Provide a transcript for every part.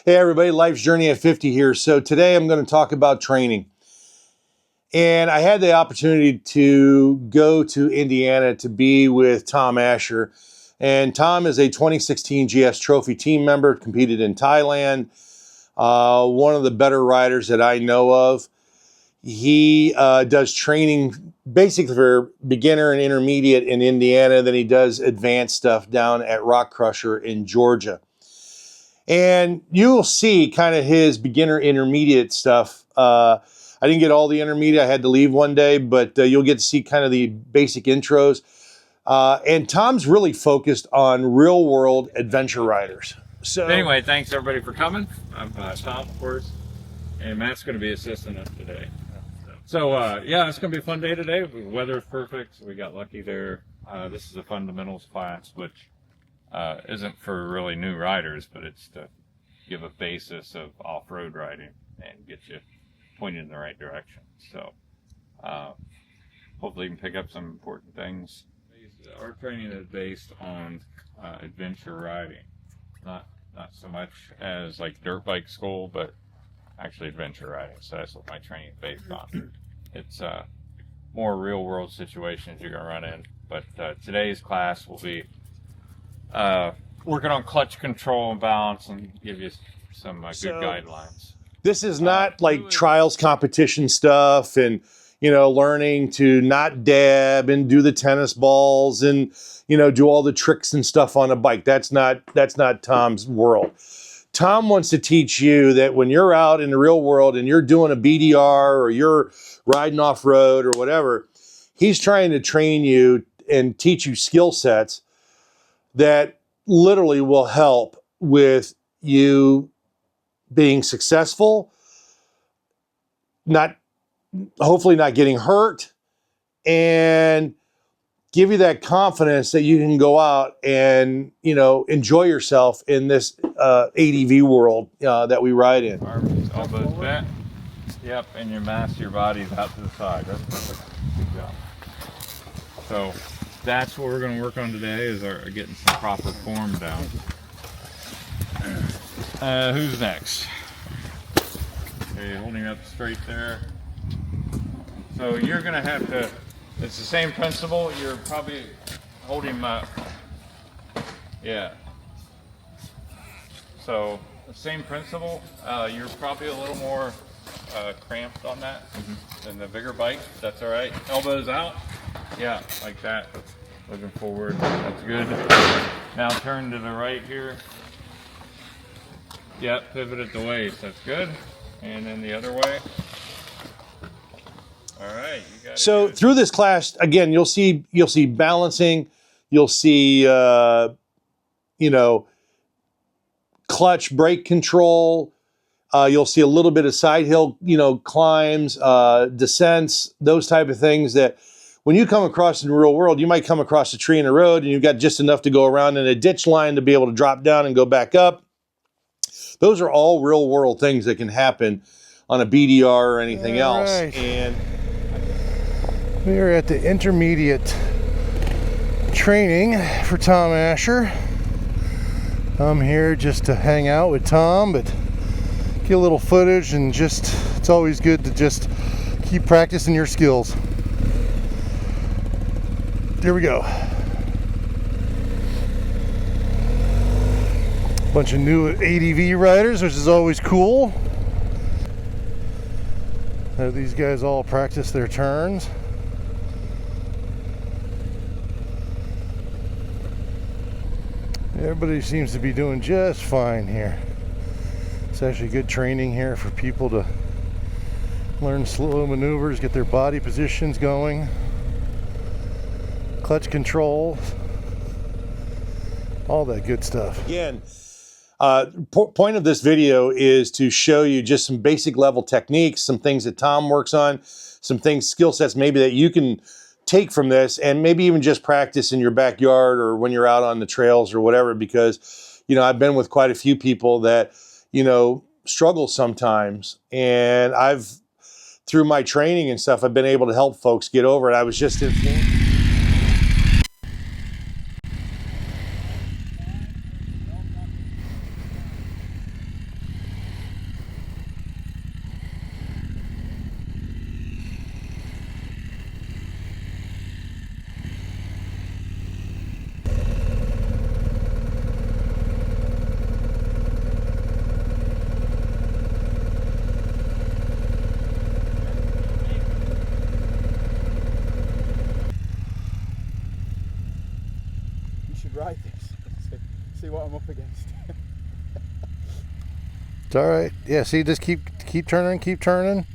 Hey everybody, Life's Journey at 50 here. So today I'm going to talk about training. And I had the opportunity to go to Indiana to be with Tom Asher. And Tom is a 2016 GS Trophy team member, competed in Thailand. One of the better riders that I know of. He does training basically for beginner and intermediate in Indiana. Then he does advanced stuff down at Rock Crusher in Georgia. And you'll see kind of his beginner intermediate stuff. I didn't get all the intermediate. I had to leave one day, but you'll get to see kind of the basic intros. And Tom's really focused on real world adventure riders. So anyway, thanks everybody for coming. I'm Tom, of course, and Matt's going to be assisting us today. So yeah, it's going to be a fun day today. The weather's perfect, so we got lucky there. This is a fundamentals class, which isn't for really new riders, but it's to give a basis of off-road riding and get you pointed in the right direction. So hopefully you can pick up some important things. Our training is based on adventure riding, not so much as like dirt bike school, but actually adventure riding. So that's what my training is based on. It's more real world situations you're gonna run in. But today's class will be working on clutch control and balance and give you some good guidelines. This is not like trials competition stuff and, you know, learning to not dab and do the tennis balls and, you know, do all the tricks and stuff on a bike. That's not Tom's world. Tom wants to teach you that when you're out in the real world and you're doing a BDR or you're riding off road or whatever, he's trying to train you and teach you skill sets that literally will help with you being successful, hopefully not getting hurt, and give you that confidence that you can go out and, you know, enjoy yourself in this ADV world that we ride in. Arms, elbows bent. Yep, and your mass, your body's out to the side. That's perfect. Good job. So that's what we're going to work on today, is getting some proper form down. Who's next? Okay, holding up straight there. So you're going to have to, it's the same principle. You're probably holding up. Yeah. So the same principle. You're probably a little more cramped on that than the bigger bike. That's all right. Elbows out. Yeah, like that. Looking forward. That's good. Now turn to the right here. Yep, pivot at the waist. That's good. And then the other way. All right, you got it. So through this class, again, you'll see balancing, you'll see you know, clutch brake control. You'll see a little bit of side hill, you know, climbs, descents, those type of things that when you come across in the real world, you might come across a tree in the road and you've got just enough to go around in a ditch line to be able to drop down and go back up. Those are all real world things that can happen on a BDR or anything else. And we are at the intermediate training for Tom Asher. I'm here just to hang out with Tom, but get a little footage, and just, it's always good to just keep practicing your skills. Here we go. Bunch of new ADV riders, which is always cool. These guys all practice their turns. Everybody seems to be doing just fine here. It's actually good training here for people to learn slow maneuvers, get their body positions going, clutch control, all that good stuff. Again, point of this video is to show you just some basic level techniques, some things that Tom works on, some things, skill sets maybe that you can take from this and maybe even just practice in your backyard or when you're out on the trails or whatever, because, you know, I've been with quite a few people that, you know, struggle sometimes, and through my training and stuff, I've been able to help folks get over it. I was just in see what I'm up against. It's all right. Yeah, see, just keep turning, keep turning.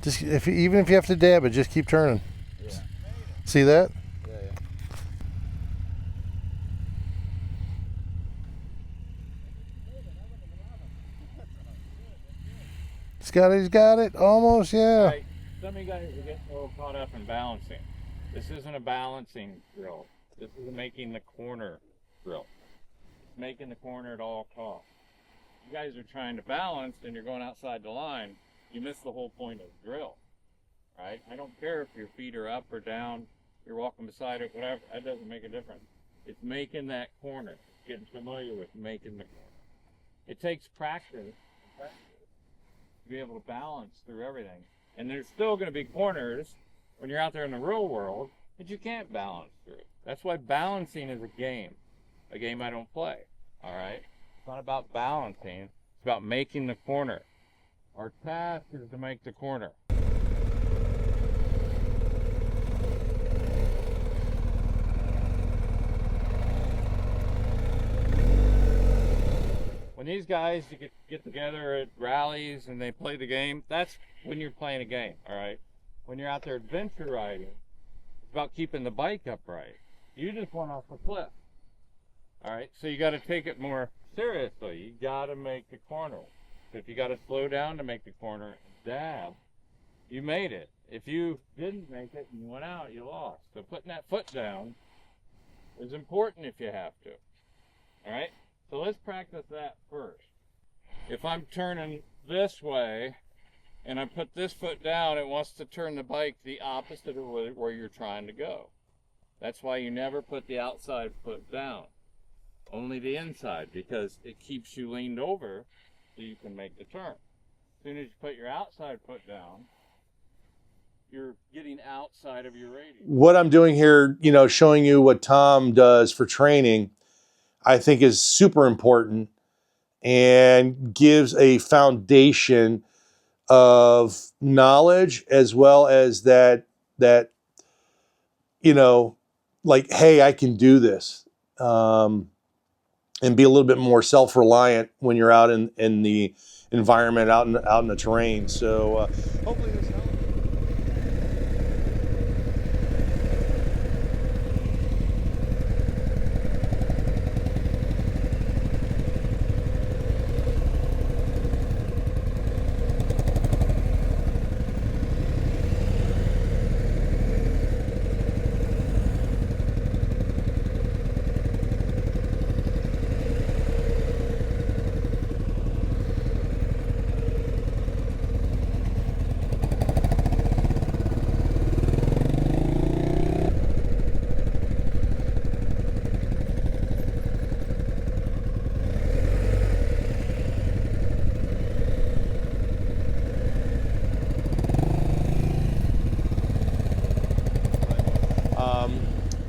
Just even if you have to dab it, just keep turning. Yeah. See that? Yeah. He's got it. Almost, yeah. Right. Some of you guys are getting a little caught up in balancing. This isn't a balancing drill. This is a making the corner drill. It's making the corner at all costs. You guys are trying to balance and you're going outside the line. You miss the whole point of the drill. Right? I don't care if your feet are up or down, you're walking beside it, whatever. That doesn't make a difference. It's making that corner. Getting familiar with making the corner. It takes practice to be able to balance through everything. And there's still going to be corners when you're out there in the real world that you can't balance through. That's why balancing is a game I don't play. All right? It's not about balancing. It's about making the corner. Our task is to make the corner. When these guys get together at rallies and they play the game, that's when you're playing a game, all right? When you're out there adventure riding, it's about keeping the bike upright. You just went off a cliff, all right? So you got to take it more seriously. You got to make the corner. So if you got to slow down to make the corner and dab, you made it. If you didn't make it and you went out, you lost. So putting that foot down is important if you have to, all right? So let's practice that first. If I'm turning this way and I put this foot down, it wants to turn the bike the opposite of where you're trying to go. That's why you never put the outside foot down, only the inside, because it keeps you leaned over so you can make the turn. As soon as you put your outside foot down, you're getting outside of your radius. What I'm doing here, showing you what Tom does for training, I think is super important and gives a foundation of knowledge, as well as that like, hey, I can do this, and be a little bit more self-reliant when you're out in the environment, out in the terrain. So hopefully this helps.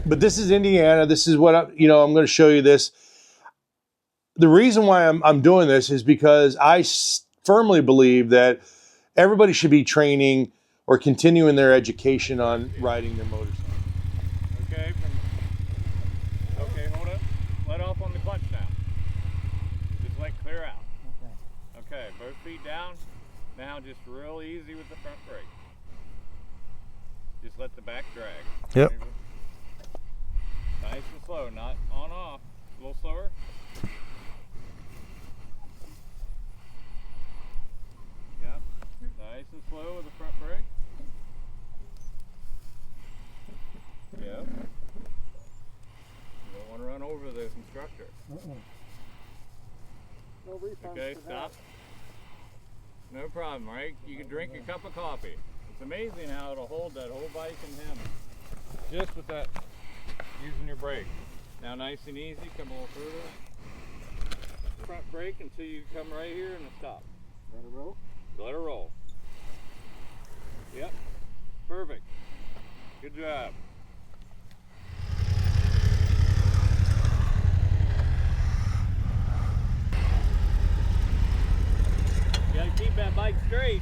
But this is Indiana. This is what I'm going to show you this. The reason why I'm doing this is because I firmly believe that everybody should be training or continuing their education on riding their motorcycle. Okay, hold up. Let off on the clutch now. Just let clear out. Okay, both feet down. Now just real easy with the front brake. Just let the back drag. Yep. Nice and slow, not on off. A little slower. Yep. Nice and slow with the front brake. Yep. You don't want to run over this instructor. Okay, stop. No problem, right? You can drink a cup of coffee. It's amazing how it'll hold that whole bike in him. Just with that, using your brake. Now nice and easy, come a little further. Front brake until you come right here and stop. Let it roll? Let her roll. Yep, perfect. Good job. You gotta keep that bike straight.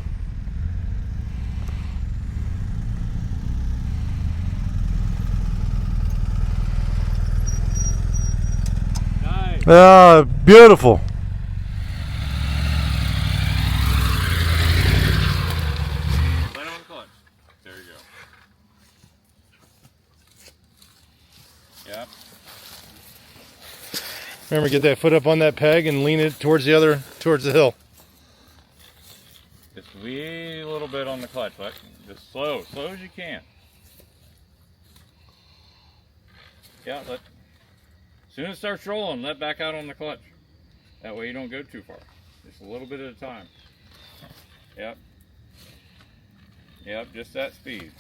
Nice. Ah, beautiful. Right on the clutch. There you go. Yep. Remember, get that foot up on that peg and lean it towards the hill. Just wee little bit on the clutch, but just slow as you can. Yeah, as soon as it starts rolling, let back out on the clutch. That way you don't go too far. Just a little bit at a time. Yep. Yep, just that speed.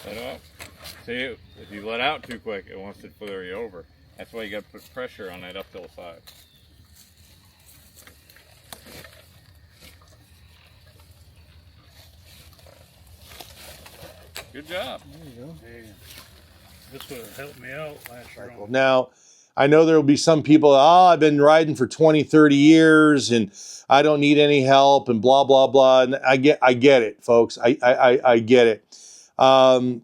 Let out. See, if you let out too quick, it wants to throw you over. That's why you got to put pressure on that uphill side. Good job. There you go. Hey, this would have helped me out last year. Now, I know there will be some people, oh, I've been riding for 20, 30 years and I don't need any help and blah, blah, blah. And I get it, folks. I get it. I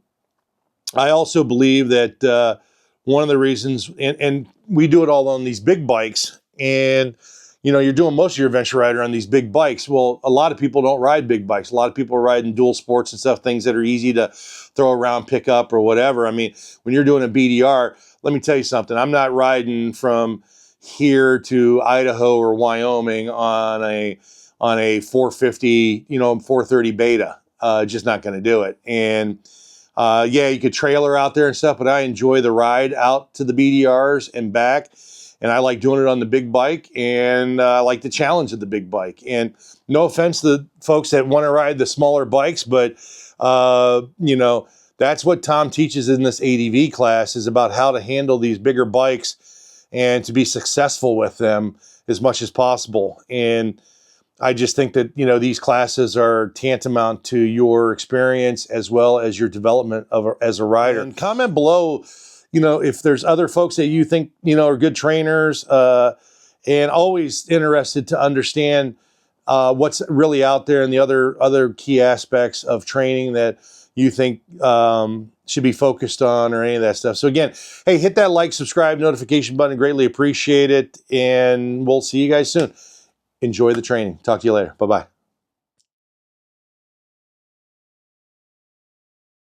also believe that one of the reasons, and we do it all on these big bikes, and you know, you're doing most of your adventure rider on these big bikes. Well, a lot of people don't ride big bikes. A lot of people are riding dual sports and stuff, things that are easy to throw around, pick up, or whatever. I mean, when you're doing a BDR, let me tell you something. I'm not riding from here to Idaho or Wyoming on a 450, 430 beta. Just not going to do it. And yeah, you could trailer out there and stuff, but I enjoy the ride out to the BDRs and back. And I like doing it on the big bike, and I like the challenge of the big bike. And no offense to the folks that want to ride the smaller bikes, but that's what Tom teaches in this ADV class, is about how to handle these bigger bikes and to be successful with them as much as possible. And I just think that, these classes are tantamount to your experience as well as your development as a rider. And comment below, if there's other folks that you think, are good trainers, and always interested to understand what's really out there and the other key aspects of training that you think should be focused on, or any of that stuff. So again, hey, hit that like, subscribe, notification button. Greatly appreciate it. And we'll see you guys soon. Enjoy the training. Talk to you later. Bye-bye.